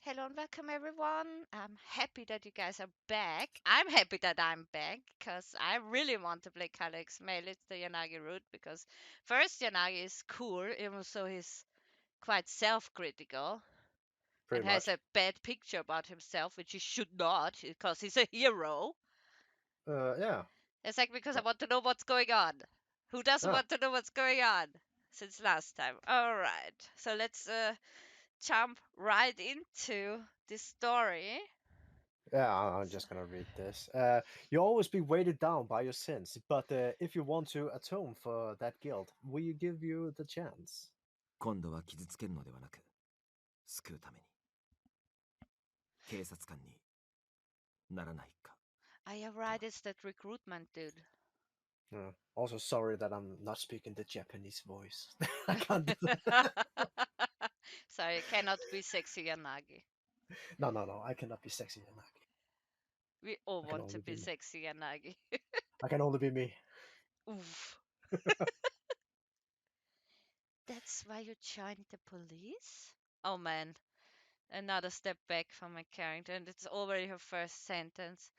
Hello and welcome everyone. I'm happy that you guys are back. I'm happy that I'm back because I really want to play Kalex Malice the Yanagi route because first Yanagi is cool, even though he's quite self-critical and Pretty has much. a bad picture about himself, which he should not because he's a hero. Yeah. It's like because I Well, want to know what's going on. Who doesn't ah, want to know what's going on since last time? All right, so let's jump right into this story. yeah, I'm just gonna read this. You always be weighted down by your sins, but if you want to atone for that guilt, we give you the chance. 今度は傷つけるのではなく、救うために。警察官にならないか。Ah, yeah, right. It's that recruitment dude. Also, sorry that I'm not speaking the Japanese voice. I can't. Sorry, cannot be sexy Yanagi. No. I cannot be sexy Yanagi. We all I can want to only be be me. sexy Yanagi. I can only be me. Oof. That's why you joined the police? Oh man, another step back from my character, and it's already her first sentence.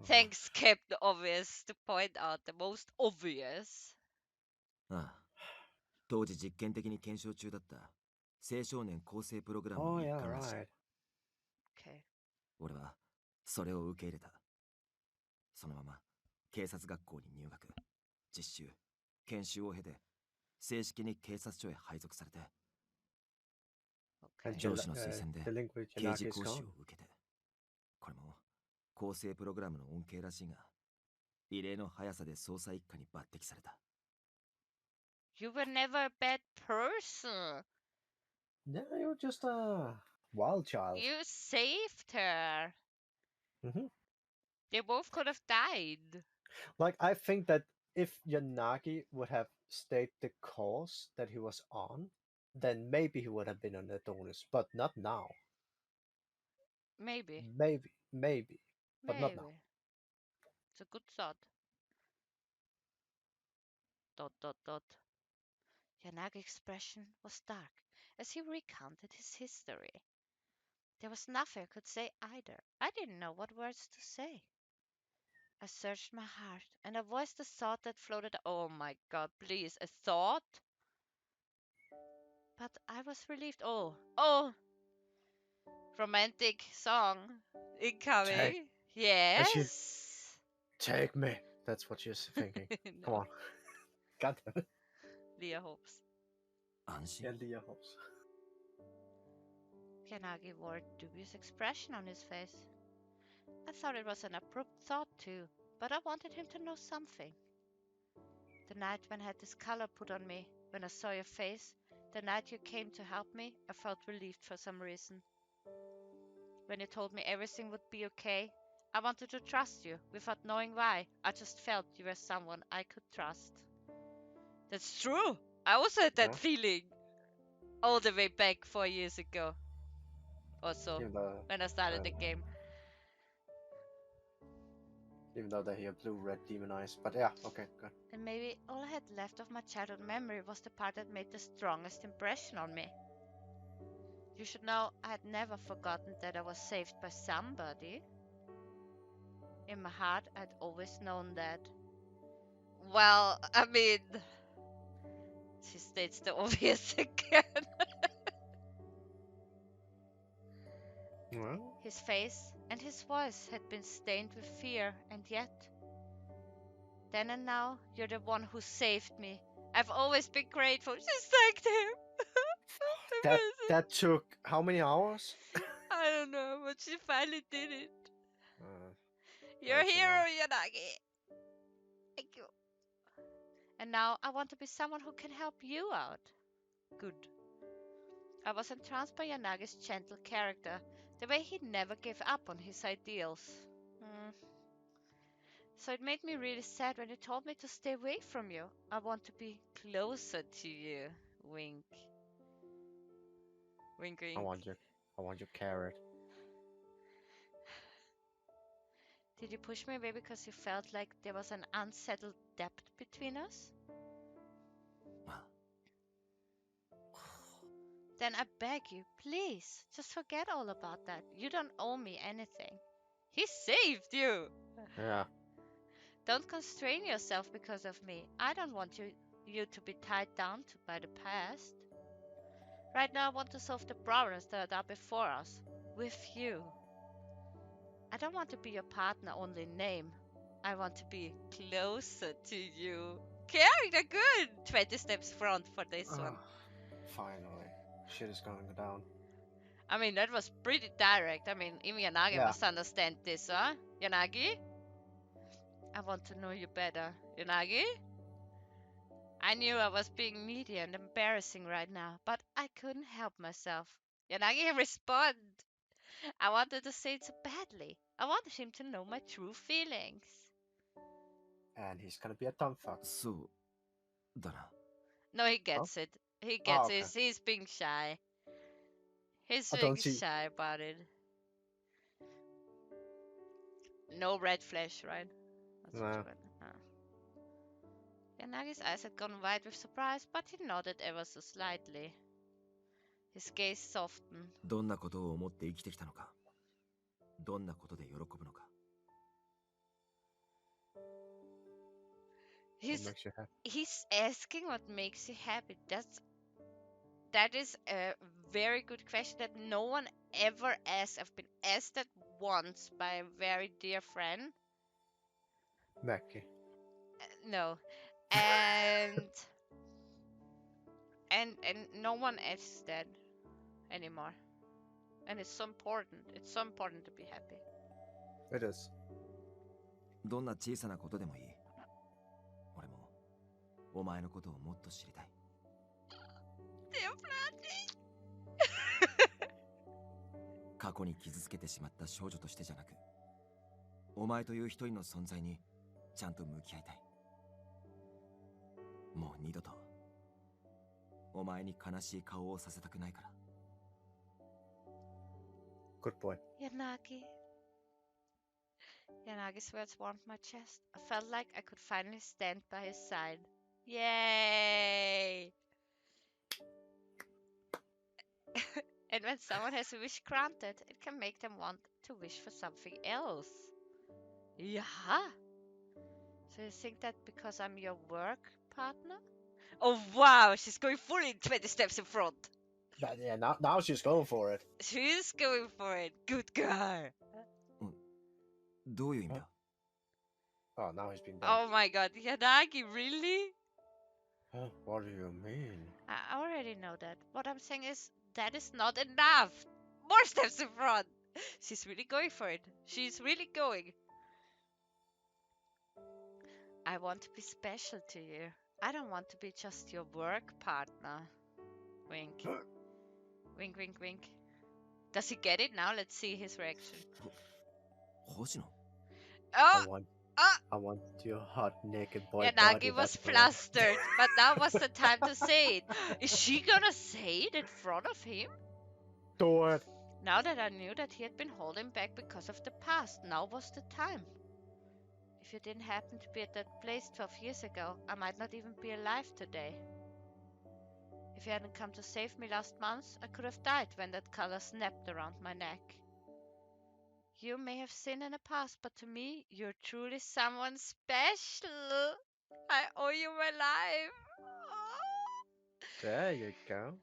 Thanks, Captain Obvious, to point out the most obvious. ああ、当時実験的に検証中だった青少年更生プログラム Oh の一 yeah, 環だし、right. Okay. 俺はそれを受け入れた。そのまま警察学校に入学、実習、研修を経て正式に警察署へ配属されて、 Okay. 上司の推薦で Delinquent 刑事 Yanagi is 講習 gone. を受けて、これも更生プログラムの恩恵らしいが、異例の速さで捜査一課に抜擢された。You were never a bad person. Yeah, you're just a wild child. You saved her. Hmm They both could have died. Like, I think that if Yanagi would have stayed the course that he was on, then maybe he would have been an Adonis, but not now. Maybe. Maybe, but not now. Maybe. It's a good thought. Dot dot dot. Yanagi's expression was dark as he recounted his history. There was nothing I could say either. I didn't know what words to say. I searched my heart and I voiced the thought that floated. Oh my god, please, a thought? But I was relieved. Oh, romantic song Take, incoming. and she Yes. take me. That's what she's thinking. Come No, on, God damn it. Lia hopes. 安心 Yeah, Leah hopes. Yanagi wore a dubious expression on his face. I thought it was an abrupt thought too, but I wanted him to know something. The night when I had this color put on me, when I saw your face, the night you came to help me, I felt relieved for some reason. When you told me everything would be okay, I wanted to trust you without knowing why. I just felt you were someone I could trust. That's true. I also had that Yeah, feeling all the way back 4 years ago or so even though when I started the game. even though they hear blue, red, demon eyes. But yeah, okay, good. And maybe all I had left of my childhood memory was the part that made the strongest impression on me. You should know I had never forgotten that I was saved by somebody. In my heart, I'd always known that. Well, I mean, she states the obvious again. Well, His face and his voice had been stained with fear, and yet, then and now, you're the one who saved me. I've always been grateful. She thanked him. that took how many hours? I don't know, but she finally did it. Uh, You're a way too long. hero, Yanagi. Thank you. And now I want to be someone who can help you out. Good. I was entranced by Yanagi's gentle character, the way he never gave up on his ideals. Hmm. So it made me really sad when you told me to stay away from you. I want to be closer to you. Wink. Wink, I wink. want your, I want your carrot. Did you push me away because you felt like there was an unsettled depth between us? Then I beg you, please, just forget all about that. You don't owe me anything. He saved you. Yeah. Don't constrain yourself because of me. I don't want you to be tied down by the past. Right now, I want to solve the problems that are before us with you. I don't want to be your partner only in name. I want to be closer to you. Carrying the good 20 steps front for this one. Finally. Shit is going down. I mean, that was pretty direct. I mean, even Yanagi Yeah. must understand this, huh? Yanagi? I want to know you better. Yanagi? I knew I was being needy and embarrassing right now, but I couldn't help myself. Yanagi, respond! I wanted to say it so badly. I wanted him to know my true feelings. And he's gonna be a dumb fuck. そうだな。 No, he gets it. He Ah, gets okay. it. He's being shy. He's I being don't see. shy about it. No red flash, right? That's what No. you want. Yanagi's eyes had gone wide with surprise, but he nodded ever so slightly. His gaze softened. どんなことを思って生きてきたのか。どんなことで喜ぶのか。 What makes you happy? He's asking what makes you happy. That is a very good question that no one ever asked. I've been asked that once by a very dear friend. Mackie. No. And and no one asks that anymore. And it's so important. It's so important to be happy. It is. どんな小さなことでもいい。俺もお前のことをもっと知りたい。過去に傷つけてしまった少女としてじゃなく、お前という一人の存在にちゃんと向き合いたい。もう二度とお前に悲しい顔をさせたくないから。 Good boy. Yanagi's words warmed my chest. I felt like I could finally stand by his side. Yay! And when someone has a wish granted, it can make them want to wish for something else. Yeah. So you think that because I'm your work partner? Oh wow, she's going fully 20 steps in front. Yeah, now she's going for it. She's going for it. Good girl. どういう意味だ。 Oh, now he's being dumb. Oh my god, Yanagi, really? Huh? What do you mean? I already know that. What I'm saying is that is not enough. More steps in front. She's really going for it. She's really going. I want to be special to you. I don't want to be just your work partner. Wink. Wink, wink, wink. Does he get it now? Let's see his reaction. 星野 Oh! I want your hot naked boy Yanagi body. was that's what I- flustered, but now was the time to say it. Is she gonna say it in front of him? Do it. Now that I knew that he had been holding back because of the past, now was the time. If you didn't happen to be at that place 12 years ago, I might not even be alive today. If you hadn't come to save me last month, I could have died when that collar snapped around my neck. You may have sinned in the past, but to me, you're truly someone special. I owe you my life. There you go.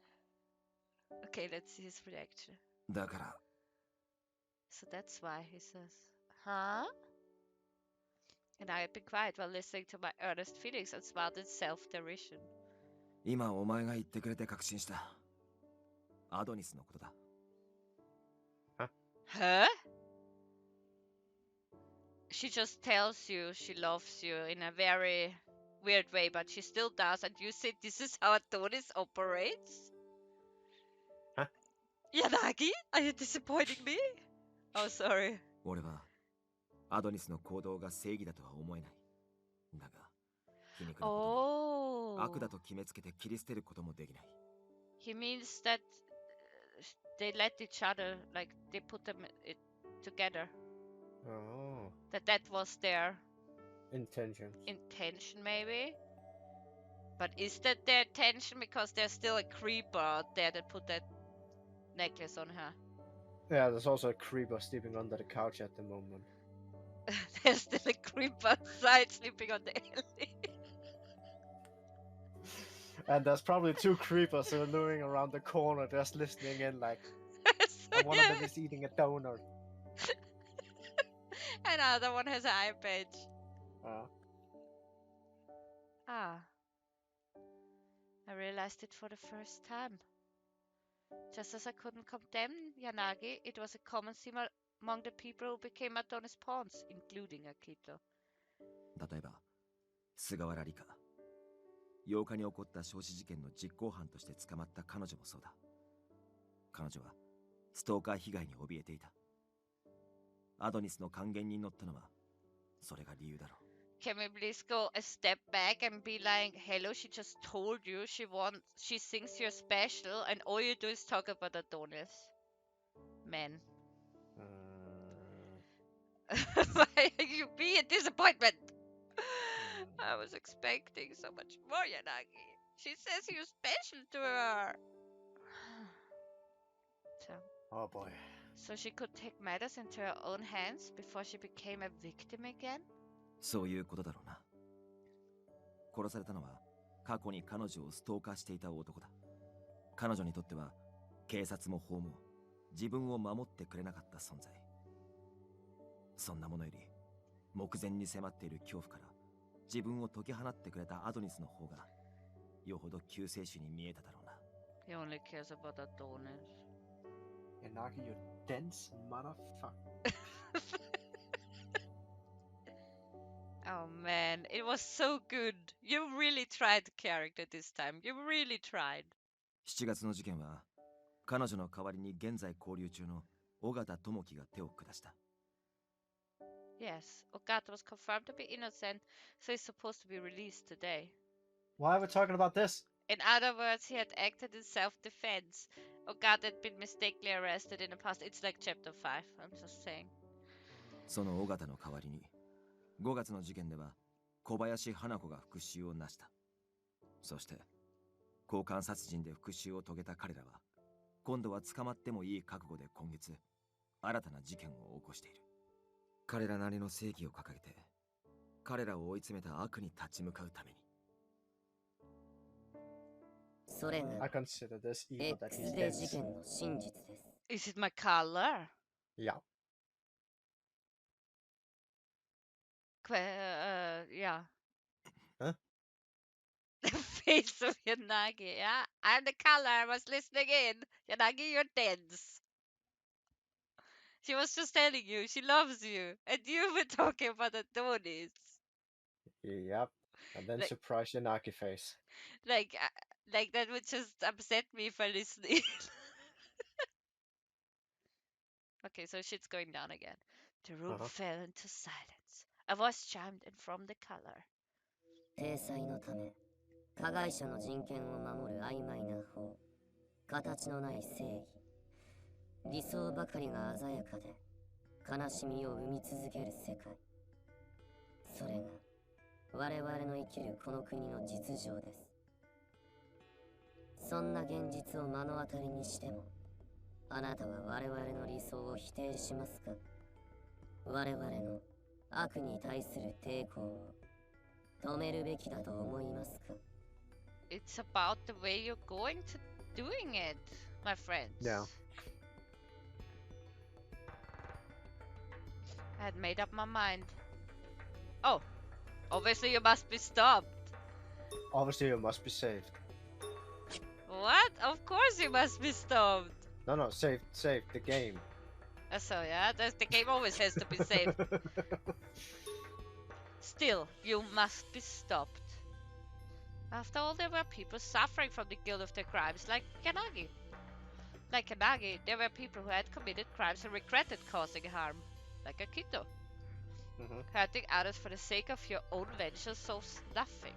Okay, let's see his reaction. だから So that's why he says, huh? And I had been quiet while listening to my earnest feelings and smiled in self-derision. 今お前が言ってくれて確信したアドニスのことだ。 Huh? She just tells you she loves you in a very weird way, but she still does, and you say this is how Adonis operates? Huh? Yanagi? Are you disappointing me? Oh, sorry. 俺はアドニスの行動が正義だとは思えない。だが皮肉なことに悪だ Oh. と決めつけて切り捨てることもできない。 He means that they let each other, like, they put them together. Oh. That was their Intentions. intention, maybe? But is that their intention? Because there's still a creeper out there that put that necklace on her. Yeah, there's also a creeper sleeping under the couch at the moment. There's still a creeper outside sleeping on the alley. And there's probably 2 creepers who are luring around the corner just listening in like, So, and one of them is eating a donut. Another one has an eye patch. Uh, I realized it for the first time. Just as I couldn't condemn Yanagi, it was a common theme among the people who became Adonis pawns, including Akito. 例えば菅原理香、8日に起こった焼死事件の実行犯として捕まった彼女もそうだ。彼女はストーカー被害に怯えていた。アドニスの還元に乗ったのはそれが理由だろう。Can we please go a step back and be like, hello, she just told you she thinks you're special and all you do is talk about Adonis. Man. Why are you being a disappointment? I was expecting so much more, Yanagi. She says you're special to her. Oh boy. So she could take matters into her own hands before she became a victim again? そういうことだろうな。殺されたのは過去に彼女をストーカーしていた男だ。彼女にとっては警察も法も自分を守ってくれなかった存在。そんなものより目前に迫っている恐怖から自分を解き放ってくれたアドニスの方がよほど救世主に見えただろうな。He only cares about Adonis. Yanagi, you dense motherfucker. Oh man, it was so good. You really tried the character this time. You really tried. 7月の事件は彼女の代わりに現在勾留中の尾形智樹が手を下した。Yes, Ogata was confirmed to be innocent, so he's supposed to be released today. Why are we talking about this? In other words, he had acted in self-defense. Ogata had been mistakenly arrested in the past. It's like chapter 5, I'm just saying. その尾形の代わりに5月の事件では小林花子が復讐を成した。そして交換殺人で復讐を遂げた彼らは今度は捕まってもいい覚悟で今月新たな事件を起こしている。彼らなりの正義を掲げて彼らを追い詰めた悪に立ち向かうために。それが I consider this evil that he's X デー dense. 事件の真実です。 Is it my color? Yeah. Yeah. Huh? The face of Yanagi, yeah? I'm the color, I was listening in. Yanagi, you're dense. She was just telling you, she loves you. And you were talking about Adonis. Yep. And then Like- surprise Yanagi face. Like that would just upset me if I listen in. Okay, so shit's going down again. The room fell into silence. A voice chimed in from the color. 体裁のため加害者の人権を守る曖昧な法、形のない正義、理想ばかりが鮮やかで悲しみを生み続ける世界。それが我々の生きるこの国の実情です。そんな現実を目の当たりにしても、あなたは我々の理想を否定しますか？我々の悪に対する抵抗を止めるべきだと思いますか？ It's about the way you're going to doing it, my friends. Yeah. I had made up my mind. Oh, obviously you must be stopped. Obviously, you must be saved. What? Of course you must be stopped. No, save the game. So yeah, the game always has to be saved. Still, you must be stopped. After all, there were people suffering from the guilt of their crimes, like Yanagi. Like Yanagi, there were people who had committed crimes and regretted causing harm, like Akito. Hurting others for the sake of your own venture solves nothing.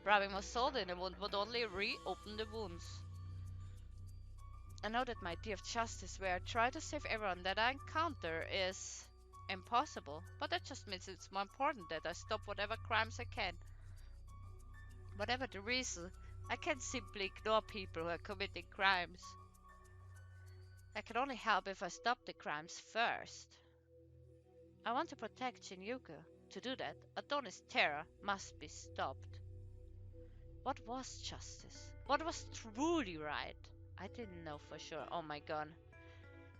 Rubbing more salt in a wound would only reopen the wounds. I know that my idea of justice, where I try to save everyone that I encounter, is impossible, but that just means it's more important that I stop whatever crimes I can. Whatever the reason, I can't simply ignore people who are committing crimes. I can only help if I stop the crimes first. I want to protect Shinjuku. To do that, Adonis' terror must be stopped. What was justice? What was truly right? I didn't know for sure. Oh my god.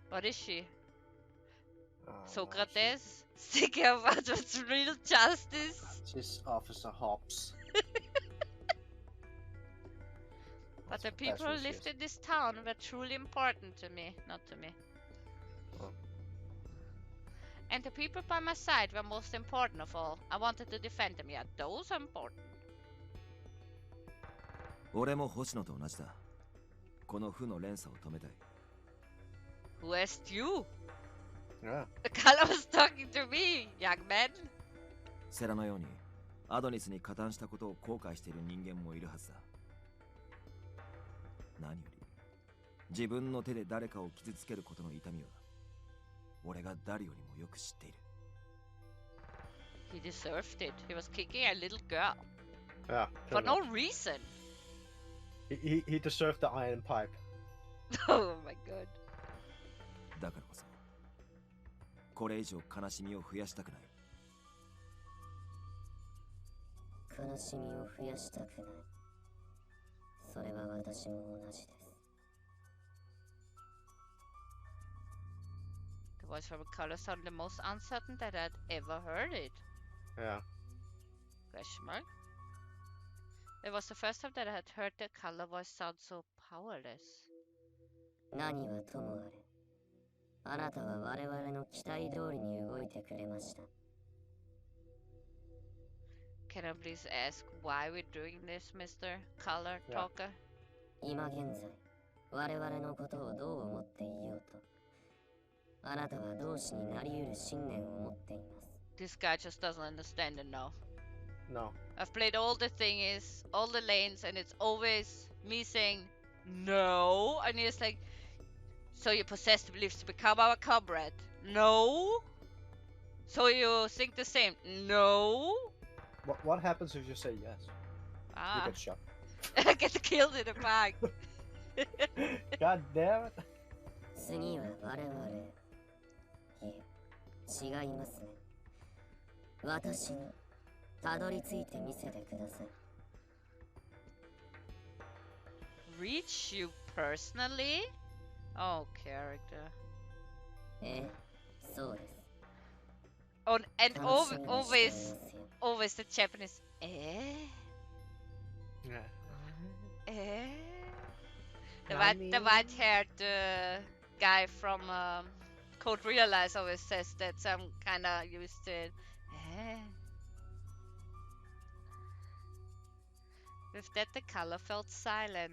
What is she? Socrates? Thinking about what's real justice? She's Officer Hobbs. But the people who lived in this town were truly important to me. Not to me. Oh. And the people by my side were most important of all. I wanted to defend them. Yeah, those are important. 俺も星野と同じだ。この負の連鎖を止めたい。Who asked you? Yeah. The color was talking to me, young man. セラのようにアドニスに加担したことを後悔している人間もいるはずだ。何より自分の手で誰かを傷つけることの痛みは俺が誰よりもよく知っている。He deserved it. He was kicking a little girl. Yeah. For no reason. He deserved the iron pipe. Oh my god. だからこそこれ以上悲しみを増やしたくない。悲しみを増やしたくない。それは私も同じです。The voice from a color sounded the most uncertain that I'd ever heard it. Yeah. Question mark? It was the first time that I had heard the color voice sound so powerless. 何はともあれ、あなたは我々の期待通りに動いてくれました。Can I please ask why we're doing this, Mr. Color Talker? 今現在、我々のことをどう思っていようと、あなたは同志になり得る信念を持っています。This guy just doesn't understand it now. No. I've played all the thingies, all the lanes, and it's always me saying no, and he's like, so you possess the beliefs to become our comrade? No. So you think the same? No. What happens if you say yes? You get shot. I get killed in the park. God damn it. 次は我々。いえ、違いますね。私にたどり着いてみせてください。Reach you personally? Oh, character. ええ、そうです。And always the Japanese. Eh? Yeah. Eh? The white-haired guy from Code Realize always says that, so I'm kind of used to it. Eh? With that, the color felt silent.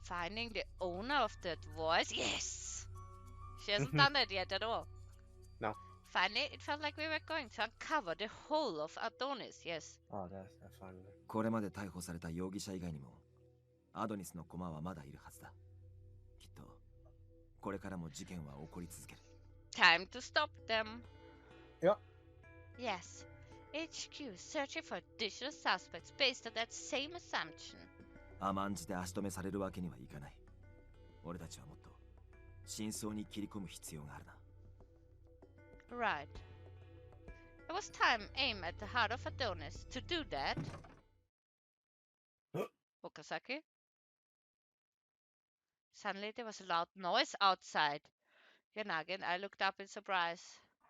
Finding the owner of that voice? Yes! She hasn't done it yet at all. No. Finally, it felt like we were going to uncover the whole of Adonis, yes. Oh, that's fine. これまで逮捕された容疑者以外にもアドニスの駒はまだいるはずだ。きっとこれからも事件は起こり続ける。Time to stop them. Yeah. Yes. HQ searching for additional suspects based on that same assumption. 甘んじて足止めされるわけにはいかない。俺たちはもっと真相に切り込む必要があるな。Right. It was time aim at the heart of Adonis. To do that, Okazaki. Suddenly there was a loud noise outside. Yanagi and I looked up in surprise.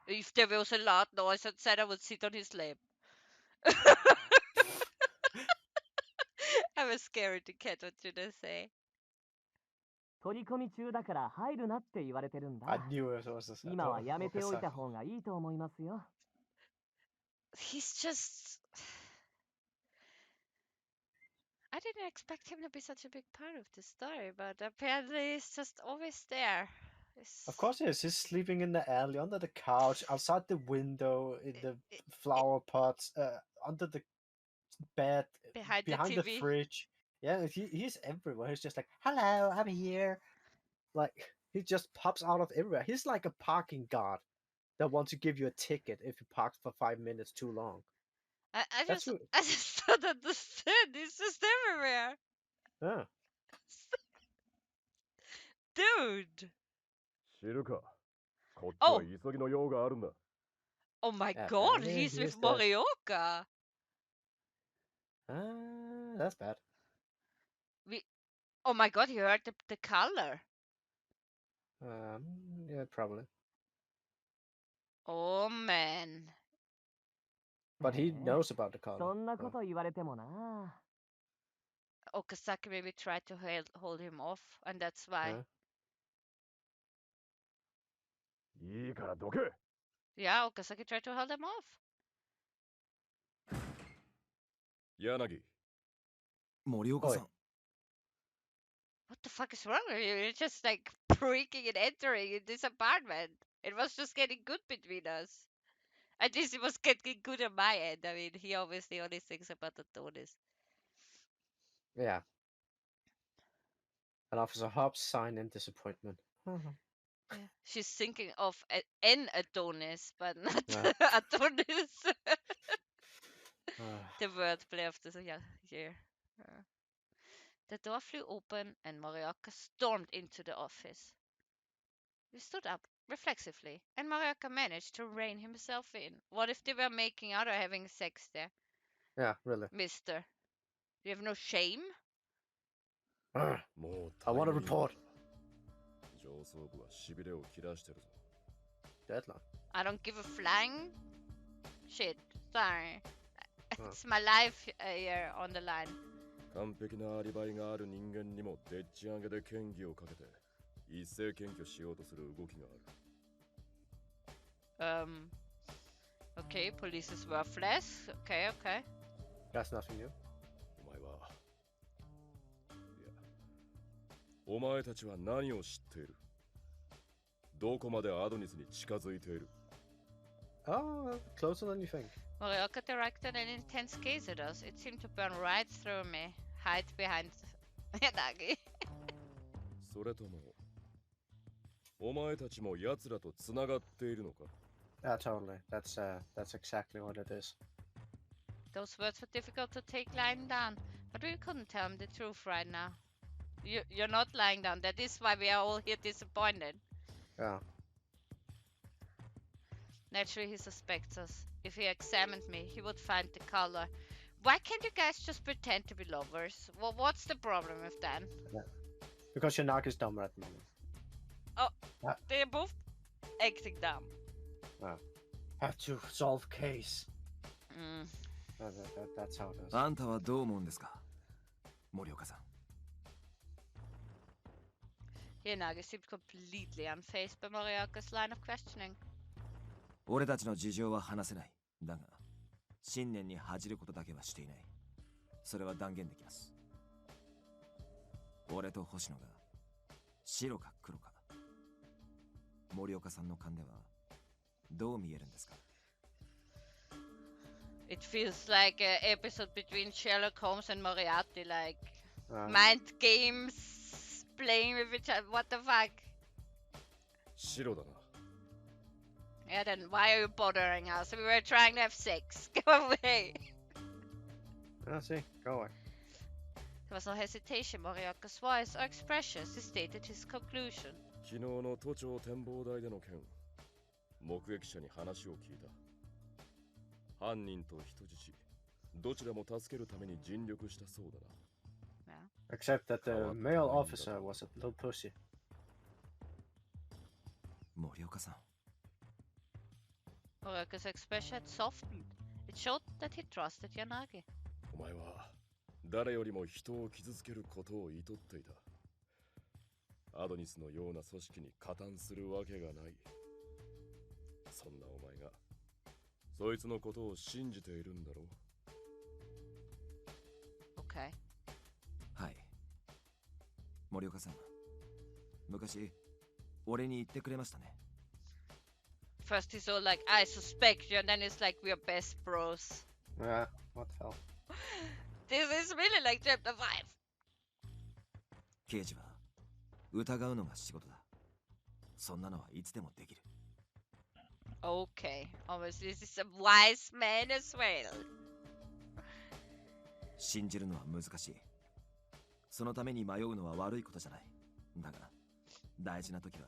If there was a loud noise outside, I would sit on his lap. I was scared to cat. What should I say? 取り込み中だから入るなって言われてるんだ。 I knew it was a 今はやめておいた方がいいと思いますよ。 He's just... I didn't expect him to be such a big part of the story, but apparently he's just always there. Of course he is. He's sleeping in the alley, under the couch, outside the window, in the flower pots, under the bed, Behind the the TV. fridge. Yeah, he's everywhere. He's just like, hello, I'm here. Like, he just pops out of everywhere. He's like a parking guard that wants to give you a ticket if you park for 5 minutes too long. That's who. I just don't understand. It's just everywhere. Yeah. Dude. 知るか。こっちは Oh, 急ぎの用があるんだ。 oh my Yeah, god, apparently he's he with is dead. Morioka. That's bad. We, oh my god, he heard the color. Yeah, probably. Oh man. But he へえ knows about the color. そんなこと言われてもな。 Okazaki maybe tried to hold him off, and that's why.いいからどけ。 Yeah, Okazaki tried to hold him off. 柳。森岡さん、 What the fuck is wrong with you? You're just like freaking and entering in this apartment. It was just getting good between us. At least it was getting good on my end. I mean, he obviously only thinks about the Adonis. Yeah. And Officer Hobbs sign in disappointment. Yeah. She's thinking of an Adonis, but not Yeah. Adonis. The wordplay of the year. The door flew open and Morioka stormed into the office. He stood up reflexively, and Morioka managed to rein himself in. What if they were making out or having sex there? Yeah, really. Mister, you have no shame? もう I want a report. 上層部はしびれを切らしてるぞ。 Deadline. I don't give a flying shit. Sorry. Oh. It's my life here on the line. 完璧なアリバイがある人間にもでっち上げで嫌疑をかけて一斉検挙しようとする動きがある。Okay, police is worthless. Okay, okay. That's nothing new. お前は。いや、お前たちは何を知っている？どこまでアドニスに近づいている？ Oh, closer than you think. Morioka directed an intense gaze at us. It seemed to burn right through me. Hide behind Yanagi. それとも、お前たちも奴らと繋がっているのか？ Yeah, totally. That's exactly what it is. Those words were difficult to take lying down, but we couldn't tell him the truth right now. You're not lying down. That is why we are all here disappointed. Yeah. Naturally, he suspects us. If he examined me, he would find the color. Why can't you guys just pretend to be lovers? Well, what's the problem with that? Because Yanagi's dumber at the moment. They're both acting dumb. Have to solve case. Mm. That's how it is. あんたはどう思うんですか、森岡さん。 Yanagi seemed completely unfazed by Morioka's line of questioning. 俺たちの事情は話せない。だが、信念に恥じることだけはしていない。それは断言できます。俺と星野が白か黒か。森岡さんの勘ではどう見えるんですか？ It feels like an episode between Sherlock Holmes and Moriarty, like Uh, mind games, playing with each other. What the fuck? 白だな。 Yeah, then why are you bothering us? We were trying to have sex. Go away. see. Go away. There was no hesitation in Morioka's voice or expressions. He stated his conclusion. 昨日の都庁展望台での件、目撃者に話を聞いた。犯人と人質、どちらも助けるために尽力したそうだな。Yeah. Except that the male officer was a little pussy. 森岡さん。 Morioka's expression had softened. It showed that he trusted Yanagi. お前は誰よりも人を傷つけることを厭っていた。アドニスのような組織に加担するわけがない。そんなお前がそいつのことを信じているんだろう。 Okay. はい。森岡さん。昔、俺に言ってくれましたね。 First he's all like, I suspect you, and then it's like, we're best bros. Yeah, what the hell? This is really like chapter 5. 刑事は疑うのが仕事だ。そんなのはいつでもできる。 Okay. Obviously, this is a wise man as well. 信じるのは難しい。そのために迷うのは悪いことじゃない。だが、大事な時は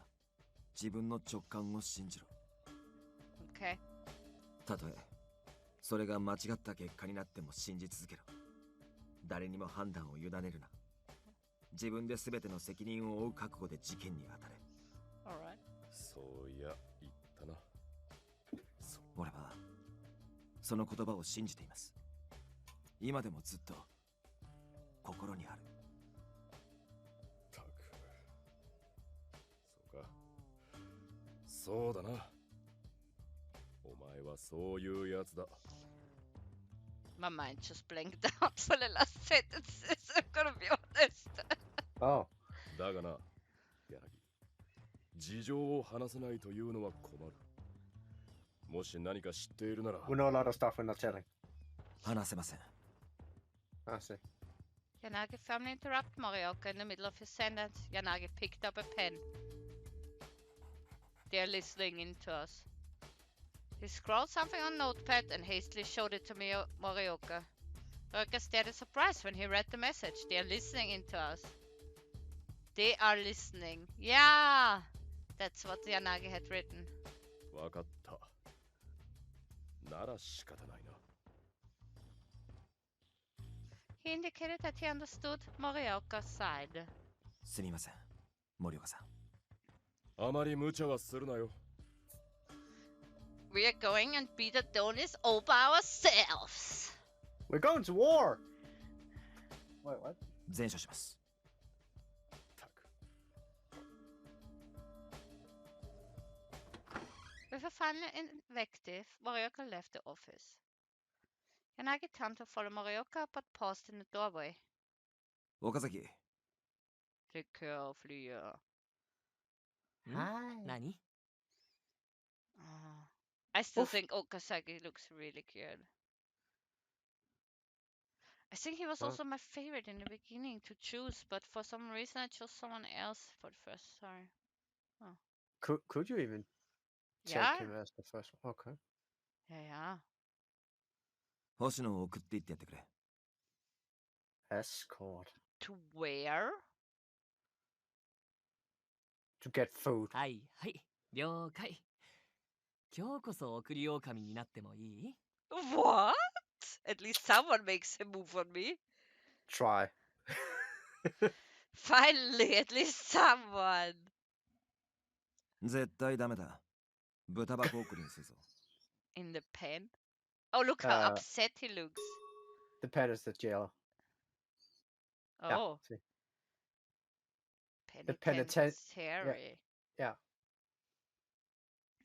自分の直感を信じろ。Okay. たとえそれが間違った結果になっても信じ続けろ。誰にも判断を委ねるな。自分で全ての責任を負う覚悟で事件に当たれ。 Alright. そういや言ったな。俺はその言葉を信じています。今でもずっと心にある。たく、そうか、そうだな。お前はそういうやつだ。 My mind just blanked out for the last sentences. I'm gonna be honest. Oh. だがな、柳、事情を話せないというのは困る。もし何か知っているなら。 We know a lot of stuff we're not telling. 話せません。 I see. Yanagi firmly interrupted Morioka in the middle of his sentence. Yanagi picked up a pen. They're listening in to us. He scrawled something on a notepad and hastily showed it to Morioka. Morioka stared in surprise when he read the message. They are listening in to us. They are listening. Yeah! That's what Yanagi had written. わかった。なら仕方ないな。 He indicated that he understood Morioka's side. すみません、森岡さん。あまり無茶はするなよ。 We are going and beat the Donis all by ourselves. We're going to war! Wait, what? 前処します。 たく、 With a final invective, Morioka left the office. Yanagi turned to follow Morioka but paused in the doorway. 岡崎、 Take care of Lia. 何？ I still Oof. think Okazaki looks really cute. I think he was Huh? also my favorite in the beginning to choose, but for some reason I chose someone else for the first time. Could you even take Yeah? him as the first one? Okay. Yeah. 星野を送っていってやってくれ。 Escort. To where? To get food. はいはい、了解。今日こそ送り狼になってもいい？ What? At least someone makes a move on me. Try. Finally, at least someone. 絶対ダメだ。豚箱送りにするぞ。 In the pen? Oh, look how upset he looks. The pen is the jail. Yeah, Oh, see. The penitentiary. Yeah.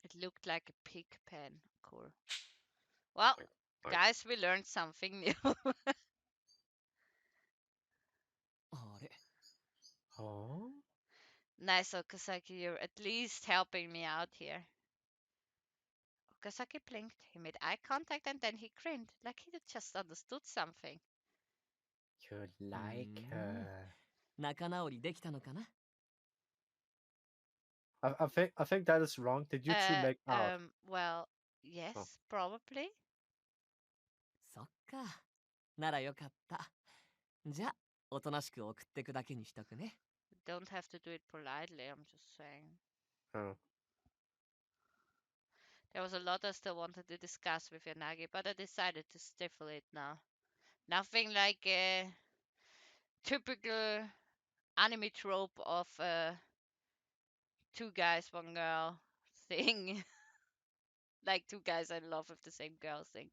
It looked like a pig pen. Cool. Well, guys, we learned something new. あれ？ Oh? Nice, Okazaki. You're at least helping me out here. Okazaki blinked. He made eye contact and then he grinned, like he had just understood something. You like her. 仲直りできたのかな？ I think that is wrong. Did you two make out? Well, yes, probably. そっか。ならよかった。じゃあ、おとなしく送ってくだけにしとくね。Don't have to do it politely, I'm just saying. Oh. There was a lot I still wanted to discuss with Yanagi, but I decided to stifle it now. Nothing like a typical anime trope of two guys, one girl thing. Like two guys in love with the same girl thing.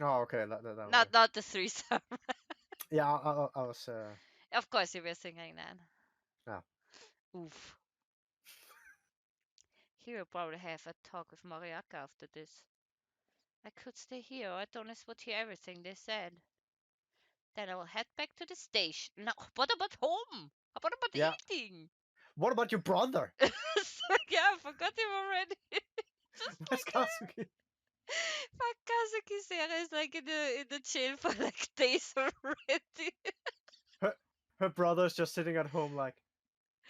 Oh, okay. That Not the threesome. Yeah, I was. Of course you were thinking that. Yeah. Oof. He will probably have a talk with Mariaka after this. I could stay here, or at least would hear everything they said. Then I will head back to the station. No, what about home? What about eating? What about your brother? Yeah, I forgot him already. Where's Kazuki? Kazuki-Sera is like in the jail for like days already. Her brother's just sitting at home like,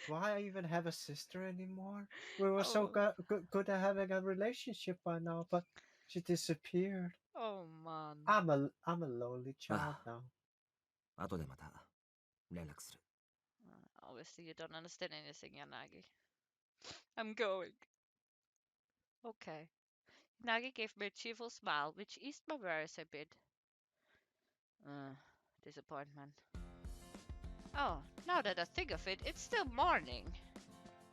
do I even have a sister anymore? We were so good at having a relationship by now, but she disappeared. Oh man. I'm a lonely child now. 後でまた連絡する。 Obviously, you don't understand anything, Yanagi. I'm going. Okay. Yanagi gave me a cheerful smile, which eased my worries a bit. Disappointment. Oh, now that I think of it, it's still morning.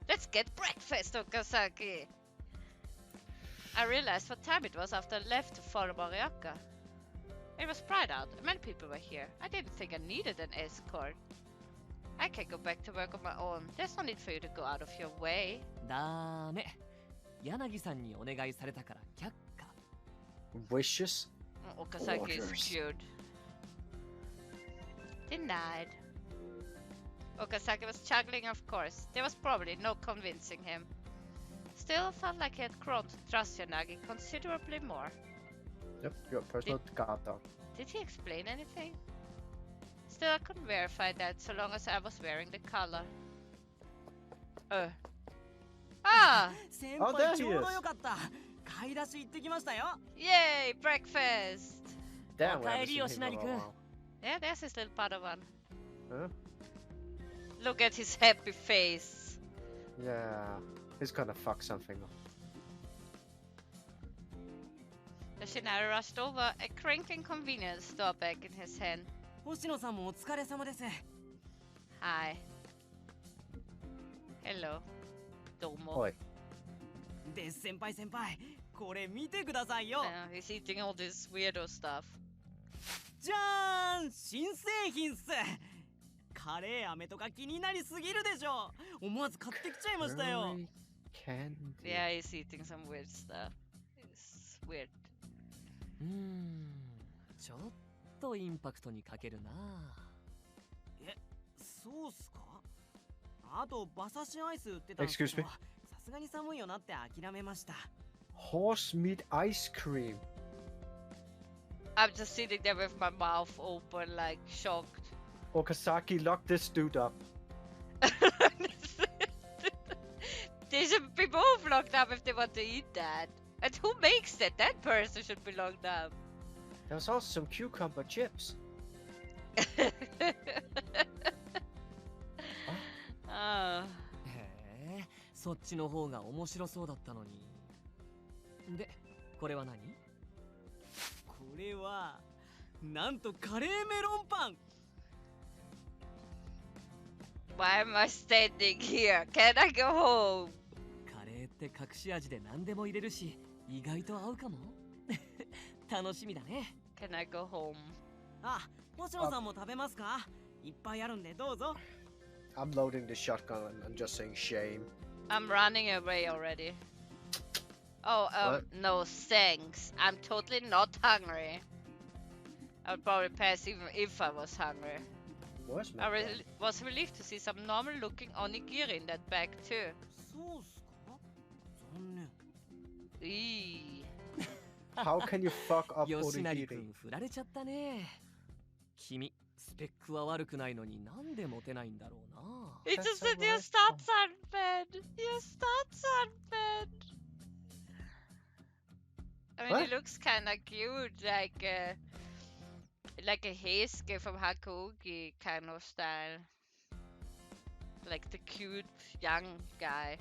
Let's get breakfast, Okazaki! I realized what time it was after I left to follow Mariaka. It was bright out, and many people were here. I didn't think I needed an escort. I can go back to work on my own. There's no need for you to go out of your way. ダメ。柳さんにお願いされたから却下。 Wishes? Okazaki is Orders. cute. Denied. Okazaki was chuckling, of course. There was probably no convincing him. Still, I felt like he had grown to trust Yanagi considerably more. Yep, your personal guard dog. Did he explain anything? Still, I couldn't verify that so long as I was wearing the collar. Ah! 先 Oh, there 輩 he ちょうど is. よかった。買い出し行ってきましたよ。 Yay! Breakfast! Damn, we haven't Okaeri seen him for a Yoshinari-kun. while. Yeah, there's his little Padawan. Huh? Look at his happy face. Yeah, he's gonna fuck something up. Yoshinari rushed over, a cranking convenience store bag in his hand. 星野さんもお疲れ様です。 Hi. Hello. Domo. Oi. で先輩、これ見てくださいよ。 He's eating all this weirdo stuff. じゃーん、新製品っす。カレー飴とか気になりすぎるでしょ。思わず買ってきちゃいましたよ。 Very candy. Yeah, he's eating some weird stuff. It's weird. ちょっとインパクトに欠けるな。え、そうっすか？あと馬刺しアイス売ってたんですけ Excuse ど、 me? さすがに寒いよなって諦めました。 Horse meat ice cream. I'm just sitting there with my mouth open, like shocked. Okazaki, lock this dude up. They should be both locked up if they want to eat that. And who makes that? That person should be locked up. There's also some cucumber chips. Oh. へえ、そっちの方が面白そうだったのに。で、これは何？これはなんとカレーメロンパン。 Why am I standing here? Can I go home? カレーって隠し味で何でも入れるし、意外と合うかも。楽しみだね。 Can I go home? あ、星野さんも食べますか？いっぱいあるんでどうぞ。 I'm loading the shotgun and just saying shame. I'm running away already. Oh, What? no thanks. I'm totally not hungry. I would probably pass even if I was hungry. Where's I my was relieved to see some normal looking onigiri in that bag too. そうっすか？残念。 Eee. How can you fuck up 吉成 onigiri? 君振られちゃったね。君、スペックは悪くないのになんでモテないんだろうな。 It's That's just that a your nice stats aren't bad. Your stats aren't bad. I mean, What? he looks kind of cute, like a Heisuke from Hakuoki kind of style. Like the cute young guy.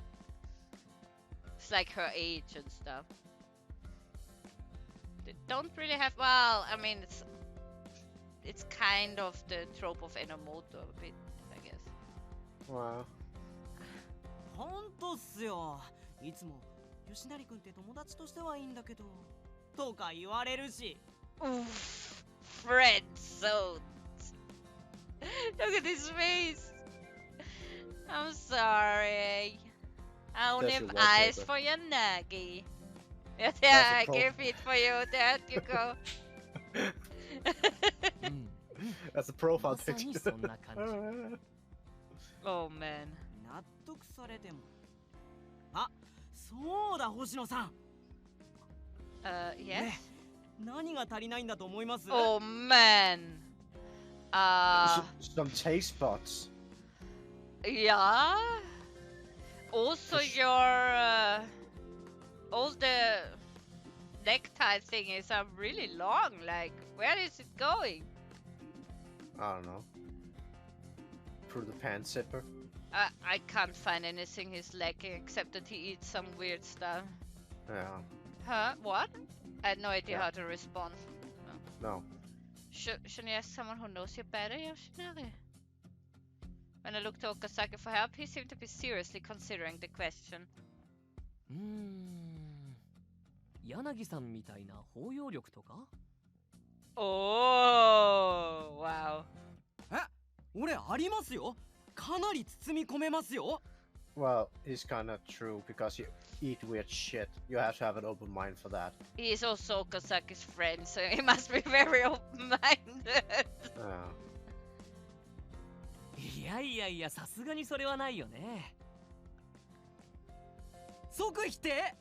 It's like her age and stuff. They don't really have. Well, I mean, it's kind of the trope of Enomoto a bit, I guess. Wow. ほんとっすよ。いつも吉成君って友達としてはいいんだけどとか言われるし。 Oof, friend zoned. Look at his face. I'm sorry. I only That's have your eyes wallpaper. for Yanagi. Yeah, That's a I pro- gave it for you. There you go. うん。 That's a profile まさに picture. そんな感じ。 Oh man. 納得されても。あ、そうだ星野さん。 Yes. ね、何が足りないんだと思います？ Oh man. Some taste buds. Yeah. Also, all the necktie thingies are really long. Like, where is it going? I don't know. Through the pan zipper. I can't find anything he's lacking except that he eats some weird stuff. Yeah. Huh? What? I had no idea Yeah. how to respond. No. Shouldn't you ask someone who knows you better, Yoshinari? When I looked to Okazaki for help, he seemed to be seriously considering the question. 柳さんみたいな包容力とか Oh, wow. 俺ありますよ。かなり包み込めますよ。Well, it's kind of true because you eat weird shit. You have to have an open mind for that. He is also Okazaki's friend, so he must be very open-minded. いやいやいや、さすがにそれはないよね。即否定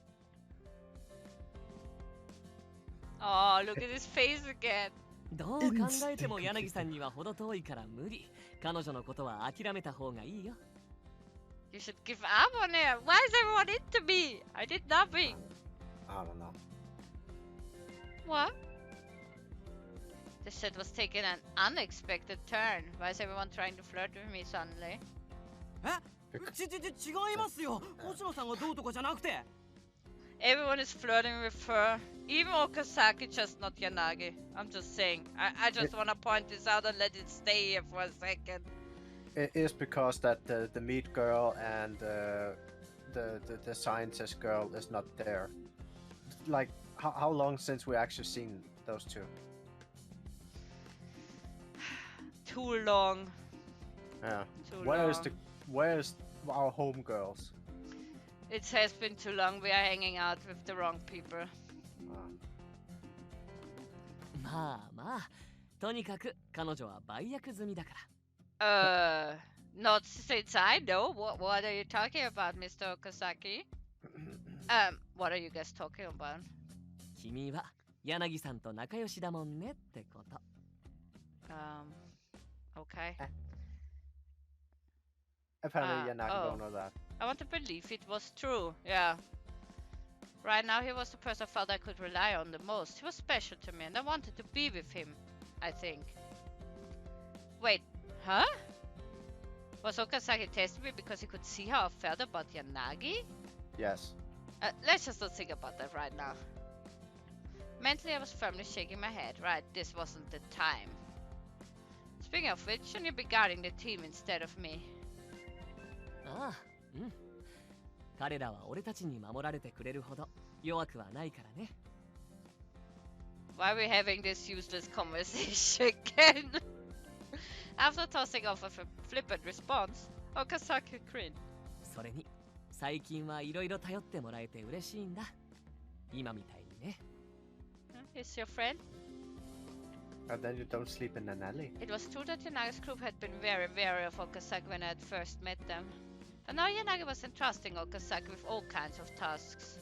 Oh, look at his face again. どう考えても柳さんには程遠いから無理。彼女のことは諦めた方がいいよ。You should give up on him. Why is everyone into me? I did nothing. I don't know. What? The shit was taking an unexpected turn. Why is everyone trying to flirt with me suddenly? 違いますよ。星野さんがどうとかじゃなくて。Everyone is flirting with her. Even Okazaki, just not Yanagi. I'm just saying. I just want to point this out and let it stay here for a second. It is because that the meat girl and the scientist girl is not there. Like, how long since we actually seen those two? Too long. Yeah. Too Where's our homegirls? It has been too long. We are hanging out with the wrong people. まあまあ、とにかく彼女は売約済みだから。Not since I know. What are you talking about, Mr. Okazaki? What are you guys talking about? 君は柳さんと仲良しだもんねってこと。Okay. Apparently, Yanagi oh. don't know that. I want to believe it was true. Yeah. Right now, he was the person I felt I could rely on the most. He was special to me, and I wanted to be with him, I think. Wait, huh? Was Okazaki testing me because he could see how I felt about Yanagi? Yes. Let's just not think about that right now. Mentally, I was firmly shaking my head. Right, this wasn't the time. Speaking of which, shouldn't you be guarding the team instead of me? ああ、うん。彼らは俺たちに守られてくれるほど弱くはないからね。Why are we having this useless conversation again? After tossing off a flippant response, Okazaki grinned. それに、最近はいろいろ頼ってもらえて嬉しいんだ。今みたいにね。Is your friend? And then you don't sleep in an alley. It was true that Yanagi's group had been very wary of Okazaki when I had first met them. And now Yanagi was entrusting Okazaki with all kinds of tasks.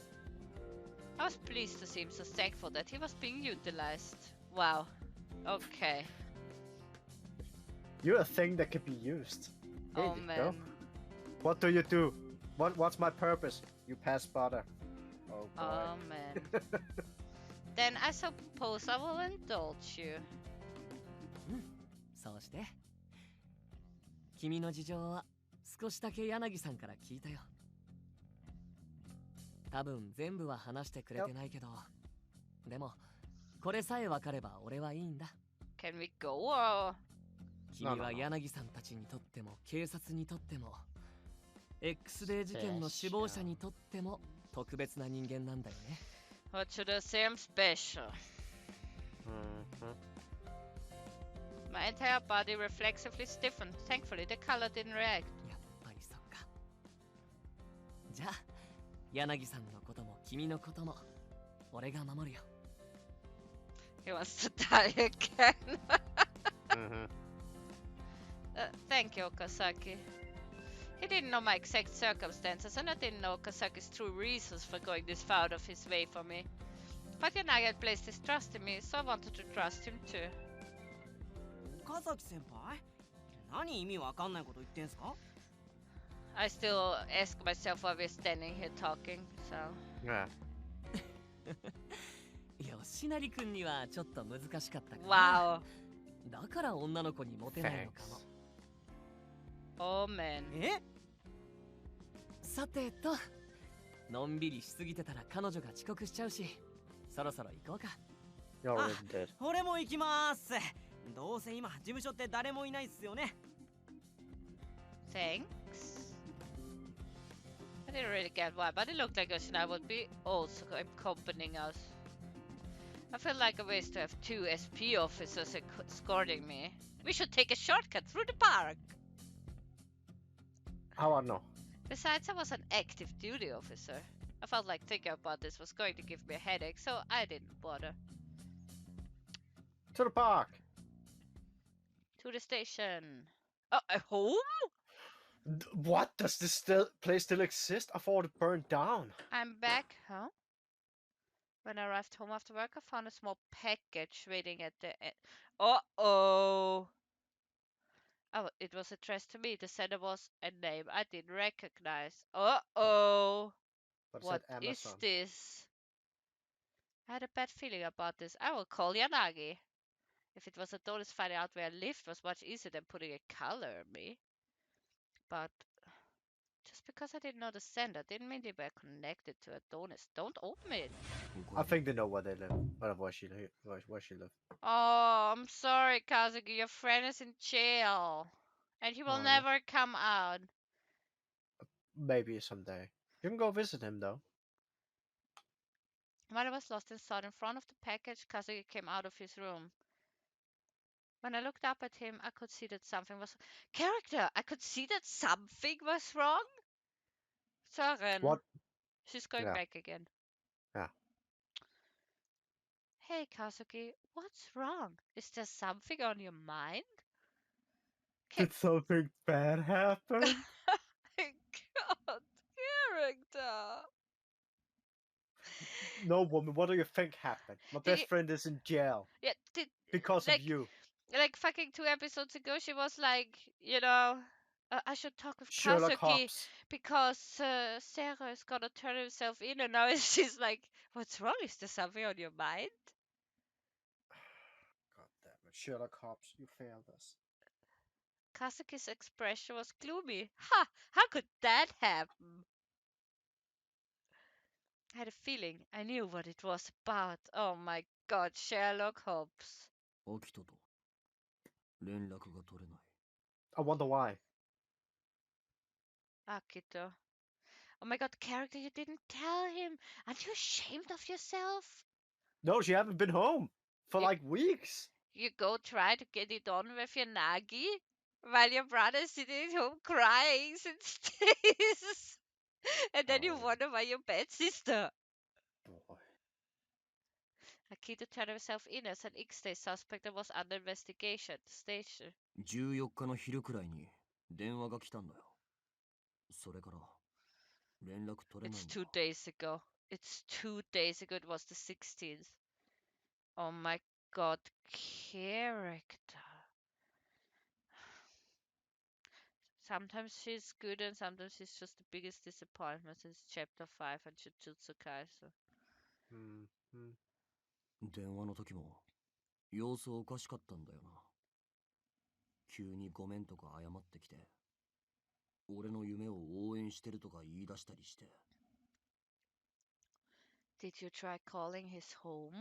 I was pleased to see him so thankful that he was being utilized. Wow. Okay. You're a thing that can be used. Here Oh you man. go. What do you do? What's my purpose? You pass spotter. Oh boy. Oh man. Then I suppose I will indulge you. そうして。君の事情は少しだけ柳さんから聞いたよ。多分全部は話してくれてないけど、でもこれさえ分かれば俺はいいんだ。Can we go or? 君は柳さんたちにとっても警察にとっても X デー事件の首謀者にとっても特別な人間なんだよね。What should I say? I'm special. My entire body reflexively stiffened. Thankfully, the color didn't react. やっぱりそっか。じゃあ、柳さんのことも君のことも俺が守るよ。He wants to die again. Thank you, Okazaki. He didn't know my exact circumstances, and I didn't know Okazaki's true reasons for going this far out of his way for me. But Yanagi had placed his trust in me, so I wanted to trust him too. 岡崎先輩、何意味わかんないこと言ってんすか？ I still ask myself why we're standing here talking, so... Yeah. 吉成君にはちょっと難しかったかな。 Wow. だから女の子にモテないのかも。 Oh man. え？さてと、のんびりしすぎてたら彼女が遅刻しちゃうし、そろそろ行こうか。 You already Ah. did. 俺も行きまーす。どうせ今事務所って誰もいないっすよね。 Thanks. I didn't really get why, but it looked like Yoshina would be also accompanying us. I feel like a waste to have 2 SP officers escorting me. We should take a shortcut through the park. How I know? Besides, I was an active duty officer. I felt like thinking about this was going to give me a headache, so I didn't bother. To the park. To the station. Oh, a home? What? Does this place still exist? I thought it burned down. I'm back, huh? When I arrived home after work, I found a small package waiting at the end. Uh-oh! Oh, it was addressed to me. The sender was a name I didn't recognize. Uh-oh! But it What said is Amazon. this? I had a bad feeling about this. I will call Yanagi. If it was a Adonis, finding out where I lived was much easier than putting a color on me. But just because I didn't know the sender didn't mean they were connected to Adonis. Don't open it. I think they know where they live. Where she live. Oh, I'm sorry, Kazuki. Your friend is in jail. And he will Oh, yeah. never come out. Maybe someday. You can go visit him though. While I was lost in thought in front of the package, Kazuki came out of his room. When I looked up at him, I could see that something was... Character! I could see that something was wrong? Sören. What? She's going Yeah. back again. Yeah. Hey, Kazuki, what's wrong? Is there something on your mind? Did something bad happen? God, character. No, woman. What do you think happened? My best friend is in jail Yeah, because like, of you. Like fucking 2 episodes ago, she was like, I should talk with Sherlock Kazuki Holmes. because Sarah is gonna turn himself in, and now she's like, what's wrong? Is there something on your mind? God damn it, Sherlock Holmes, you failed us. Kazuki's expression was gloomy. Ha! How could that happen? I had a feeling I knew what it was about. Oh my god, Sherlock Holmes. 秋人と連絡が取れない。 I wonder why. Akito. Oh my god, character, you didn't tell him. Aren't you ashamed of yourself? No, she haven't been home for You- like weeks. You go try to get it on with your Nagi while your brother's sitting at home crying since days. And then you Oh. wonder why you're bad sister. Boy. Akito turned himself in as an X-Day suspect and was under investigation at the station. 14日の昼くらいに電話が来たんだよ。それから連絡取れない It's んだ。 2 days ago. It's 2 days ago. It was the 16th. Oh my god, character. Sometimes she's good and sometimes she's just the biggest disappointment since chapter 5 and Jujutsu Kaisen. 電話の時も様子おかしかったんだよな。急にごめんとか謝ってきて、俺の夢を応援してるとか言い出したりして。 Did you try calling his home?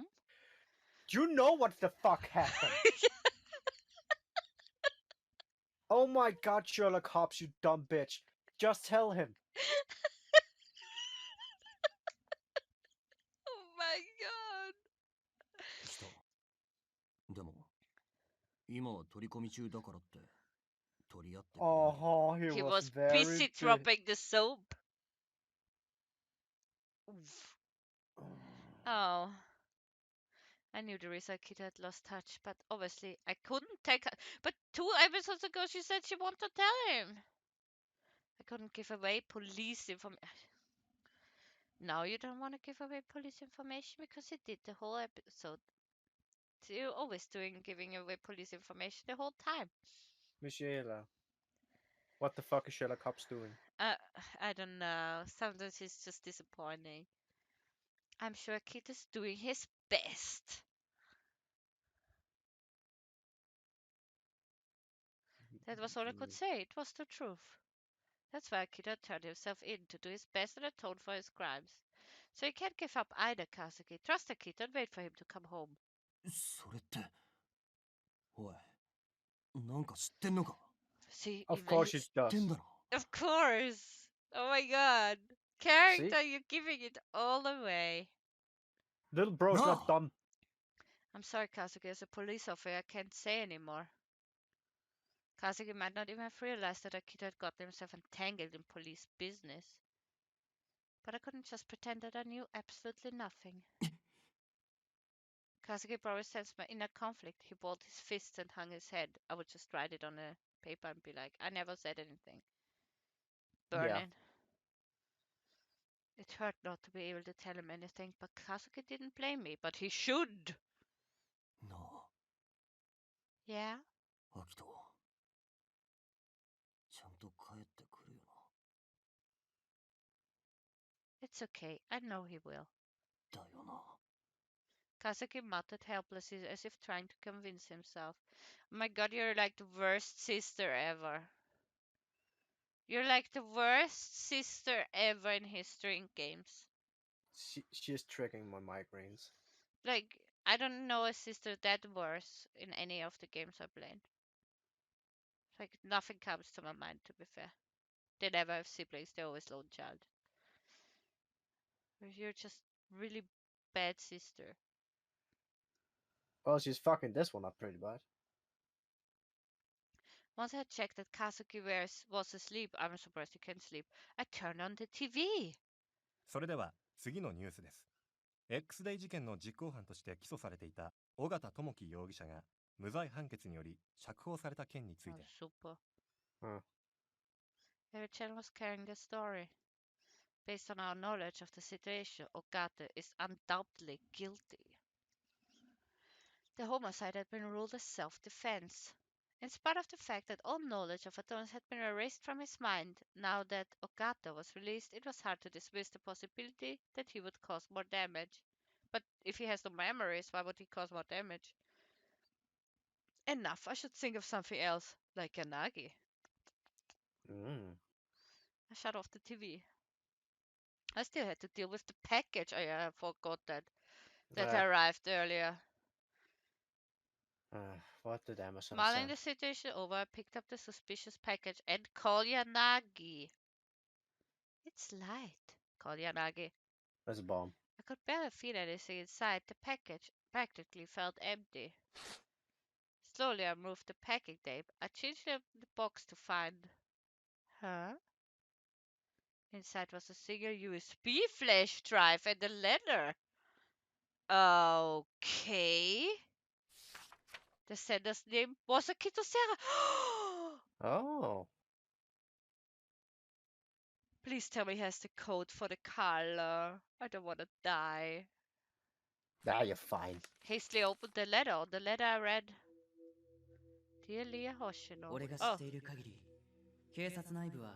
Do you know what the fuck happened? Oh my god, Sherlock Holmes, you dumb bitch. Just tell him. Oh my god. 来た。でも、今は取り込み中だからって、取り合ってくれない。 Oh, he He was was very busy big. dropping the soap. Oof. Oh. I knew the reason Akita had lost touch, but obviously I couldn't take her. But 2 episodes ago she said she wanted to tell him. I couldn't give away police information. Now you don't want to give away police information because you did the whole episode. So you're always giving away police information the whole time. Michaela. What the fuck is Sherlock Holmes doing? I don't know. Sometimes it's just disappointing. I'm sure Akita's doing his best. That was all I could say. It was the truth. That's why Akira turned himself in to do his best and atone for his crimes. So he can't give up either, Kazuki. Trust Akira and wait for him to come home. それって。おい、なんか知ってんのか See, Of even course it 知ってん does. だろ Of course. Oh my god. Character, you're giving it all away. Little bro's No. not dumb. I'm sorry, Kazuki. As a police officer, I can't say anymore. Kazuki might not even have realized that Akira had gotten himself entangled in police business. But I couldn't just pretend that I knew absolutely nothing. Kazuki probably sensed my inner conflict. He balled his fists and hung his head. I would just write it on a paper and be like, I never said anything. Burn Yeah. it. It hurt not to be able to tell him anything, but Kazuki didn't blame me, but he should. な Yeah? あ、アキト。ちゃんと帰ってくるよ It's okay. I know he will. な。だよな。 Kazuki muttered helplessly as if trying to convince himself. Oh my god, you're like the worst sister ever. You're like the worst sister ever in history in games. She is triggering my migraines. Like, I don't know a sister that worse in any of the games I played. Like, nothing comes to my mind, to be fair. They never have siblings, they're always lone child. You're just really bad sister. Well, she's fucking this one up pretty bad. Once I had checked that Kazuki was asleep, I'm surprised he can sleep, I turned on the TV. それでは次のニュースです。X デイ事件の実行犯として起訴されていた尾形智樹容疑者が無罪判決により釈放された件につい Oh, て。 super. Huh. Every channel was carrying the story. Based on our knowledge of the situation, Ogata is undoubtedly guilty. The homicide had been ruled as self-defense. In spite of the fact that all knowledge of Adonis had been erased from his mind, now that Ogata was released, it was hard to dismiss the possibility that he would cause more damage. But if he has no memories, why would he cause more damage? Enough, I should think of something else, like Yanagi. I shut off the TV. I still had to deal with the package. I forgot that arrived earlier. What did Amazon Mulling say? the situation over, I picked up the suspicious package and called Yanagi. It's light, called Yanagi. There's a bomb. I could barely feel anything inside. The package practically felt empty. Slowly, I removed the packing tape. I changed the box to find... Huh? Inside was a single USB flash drive and a letter. Okay. The sender's name was Akito Serra. Oh. Please tell me he has the code for the color. I don't want to die. Nah, you're fine. Hastily opened the letter. On the letter I read, Dear Lia Hoshino. 俺が知っている限り、警察内部は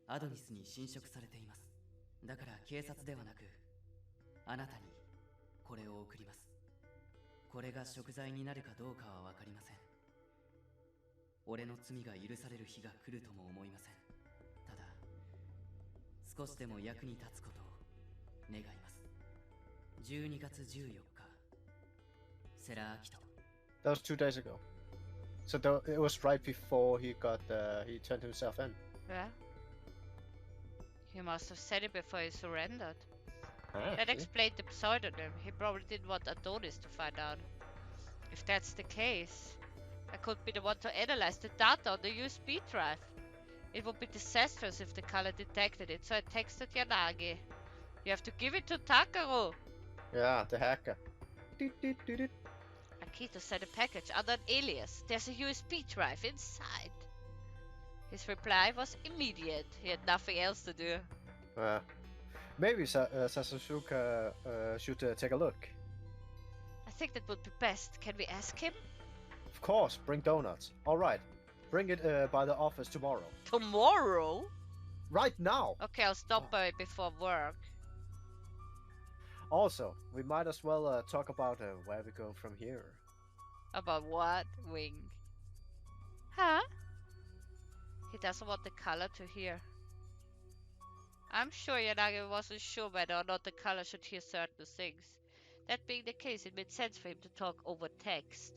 アドニスに侵食されています。だから警察ではなく、あなたにこれを送ります。これが贖罪になるかどうかはわかりません。俺の罪が許される日が来るとも思いません。ただ、少しでも役に立つことを願います。12月14日、セラ・アキト。 That was 2 days ago. So it was right before he turned himself in. Yeah. He must have said it before he surrendered. Ah, That see? explained the pseudonym. He probably didn't want Adonis to find out. If that's the case, I could be the one to analyze the data on the USB drive. It would be disastrous if the color detected it, so I texted Yanagi. You have to give it to Takaru. Yeah, the hacker. Doot. Akito sent a package under an alias. There's a USB drive inside. His reply was immediate. He had nothing else to do. Maybe Sasuke should take a look. I think that would be best. Can we ask him? Of course, bring donuts. Alright, bring it by the office tomorrow. Tomorrow? Right now! Okay, I'll stop by before work. Also, we might as well talk about where we go from here. About what? Wing. Huh? He doesn't want the color to hear. I'm sure Yanagi wasn't sure whether or not the color should hear certain things. That being the case, it made sense for him to talk over text.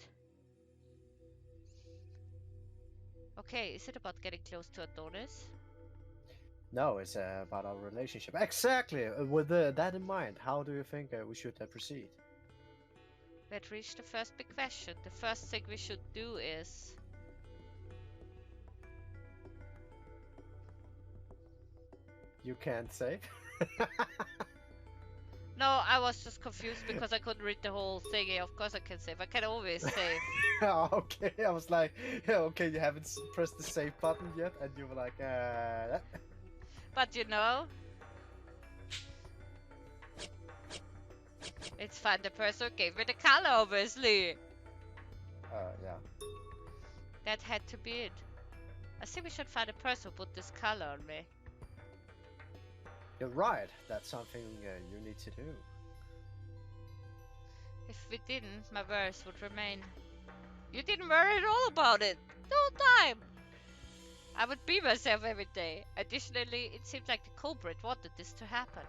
Okay, is it about getting close to Adonis? No, it's about our relationship. Exactly. With that in mind, how do you think we should proceed? We had reached the first big question. The first thing we should do is... You can't say. No, I was just confused because I couldn't read the whole thingy. Of course I can save. I can always save. Okay, I was like, yeah, okay, you haven't pressed the save button yet, and you were like, But you know, it's find the person who gave me the color, obviously. yeah. That had to be it. I think we should find a person who put this color on me. You're right. That's something you need to do. If we didn't, my worries would remain. You didn't worry at all about it. No time. I would be myself every day. Additionally, it seemed like the culprit wanted this to happen.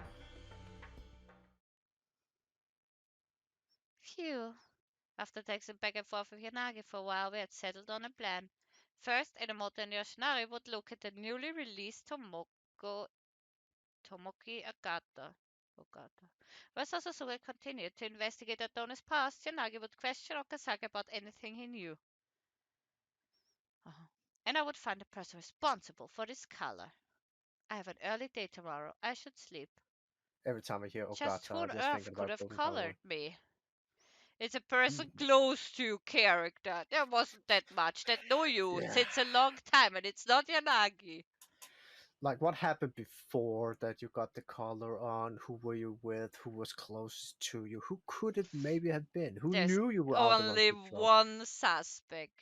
Phew. After texting back and forth with Yanagi for a while, we had settled on a plan. First, Enomoto and Yoshinari would look at the newly released Tomoki Agata. Whereas Sasuke continued to investigate Adonis' past, Yanagi would question Okazaki about anything he knew. And I would find the person responsible for this color. I have an early day tomorrow. I should sleep. Every time I hear Just who Ogata, I on just earth thinking could about have Golden Color. colored me? It's a person close to character. There wasn't that much that know you Yeah. since a long time, and it's not Yanagi. Like, what happened before that you got the collar on? Who were you with? Who was closest to you? Who could it maybe have been? Who There's knew you were out on only patrol? one suspect.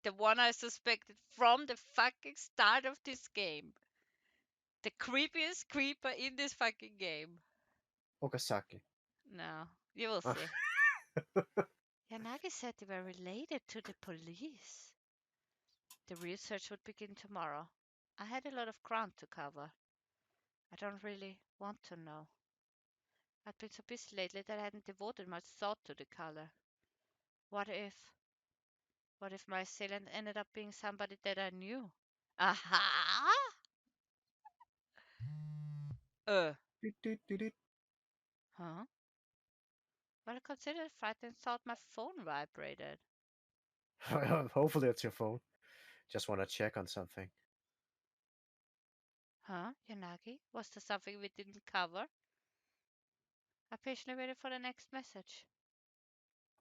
The one I suspected from the fucking start of this game. The creepiest creeper in this fucking game. Okazaki. No, you will see. Yanagi said they were related to the police. The research would begin tomorrow. I had a lot of ground to cover. I don't really want to know. I'd been so busy lately that I hadn't devoted much thought to the color. What if my assailant ended up being somebody that I knew? Aha! Huh? Well, I considered frightened thought my phone vibrated. Hopefully it's your phone. Just want to check on something. Huh, Yanagi? Was there something we didn't cover? I patiently waited for the next message.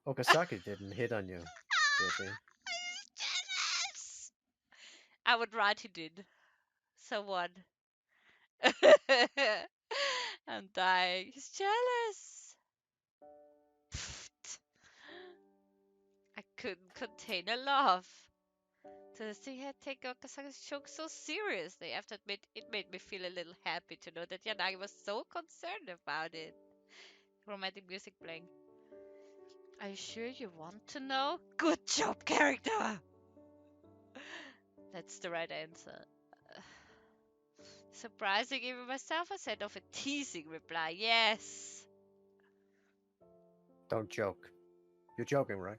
Okazaki didn't hit on you, did he? Jealous! I would write he did. So what? I'm dying. He's jealous. Pfft. I couldn't contain a laugh. To see her take Okasaki's joke so seriously, I have to admit, it made me feel a little happy to know that Yanagi was so concerned about it. Romantic music playing. Are you sure you want to know? Good job, character! That's the right answer. Surprising even myself, I sent off a teasing reply. Yes! Don't joke. You're joking, right?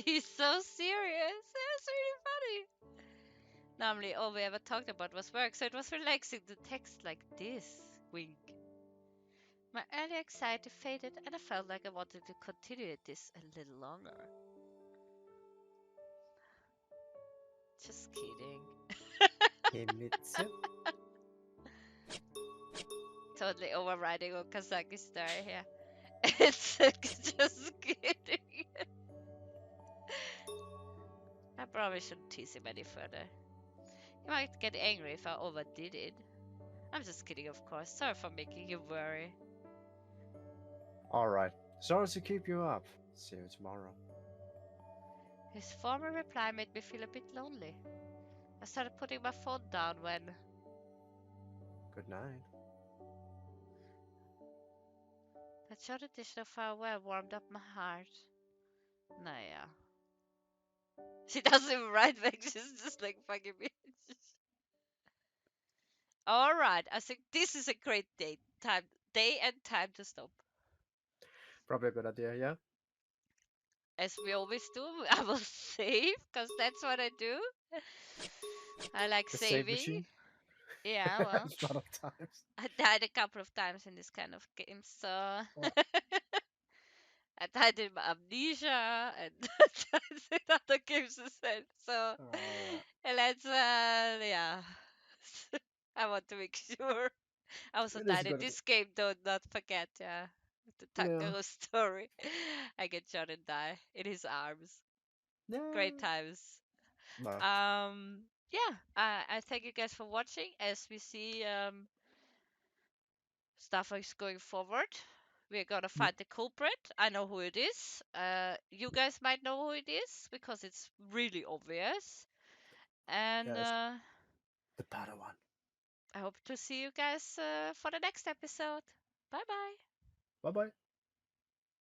He's so serious. It's really funny. Normally, all we ever talked about was work, so it was relaxing to text like this. Wink. My early anxiety faded, and I felt like I wanted to continue this a little longer. Just kidding. Himitsu. Totally overriding Okazaki's story here. It's just kidding. I probably shouldn't tease him any further. He might get angry if I overdid it. I'm just kidding, of course. Sorry for making you worry. Alright. Sorry to keep you up. See you tomorrow. His former reply made me feel a bit lonely. I started putting my phone down when... Good night. That short additional farewell warmed up my heart. Naja. She doesn't even write back. She's just like fucking me. All right. I think this is a great day and time to stop. Probably a good idea. Yeah. As we always do, I will save because that's what I do. I like The save saving. machine. Yeah, well, A lot of times. I died a couple of times in this kind of game, so Oh. I died in Amnesia and died in other games as well. So let's, yeah. I want to make sure. I also It is died a in good idea. this game, though, not forget, yeah. The Yeah. Takaro story. I get shot and die in his arms. Great Yeah. times. No. Yeah, I thank you guys for watching. As we see, stuff is going forward. We're gonna Yep. find the culprit. I know who it is. You guys might know who it is because it's really obvious. And Yes. The Padawan. I hope to see you guys for the next episode. Bye bye. Bye bye.